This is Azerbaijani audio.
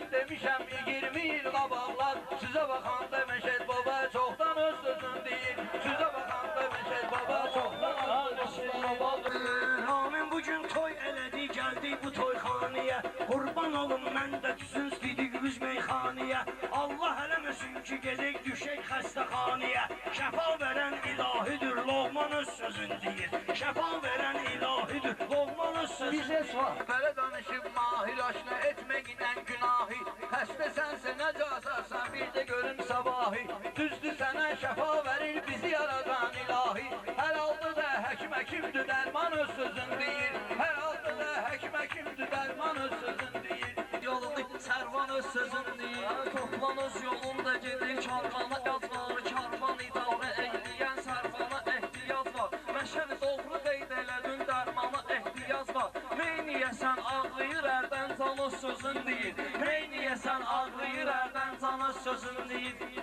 mən demişəm 20 il qabaqlar. Sizə baxanda Məşəd baba çoxdan öz sözün deyir. Sizə baxanda Məşəd baba çoxdan öz sözün deyir. Amin bugün toy elədi, gəldi bu toyxanaya. Qurban olun mən də düşsün istidik biz meyxanaya. Allah eləməsin ki gedək düşək xəstəxanaya. Şəfa verən ilahidir, Loğman öz sözün deyir. Şəfa verən ilahidir, Loğman öz sözün deyir. Bizə sual. Belə danışıb mahir aşna etməklə günahi. Xəstəsənsə nə casarsan bir də görüm sabahı. Düzdür sənə şəfa verir bizi yaradan ilahi. Hər halda da həkim-həkimdir dərman öz sözün deyir. Hər halda da həkim-həkimdir dərman öz sözün deyir. Yolunu sərvan öz sözün deyir. Toplan öz yolunda gedir karvana yazvar. Karvan idarə eyləyən sərvana ehtiyac var. Məşəli doğru qeyd elədin dərmana ehtiyac var. Neyniyəsən ağlayır ərdən can öz sözün deyir. Neyniyəsən ağlayır ərdən can öz sözün deyir.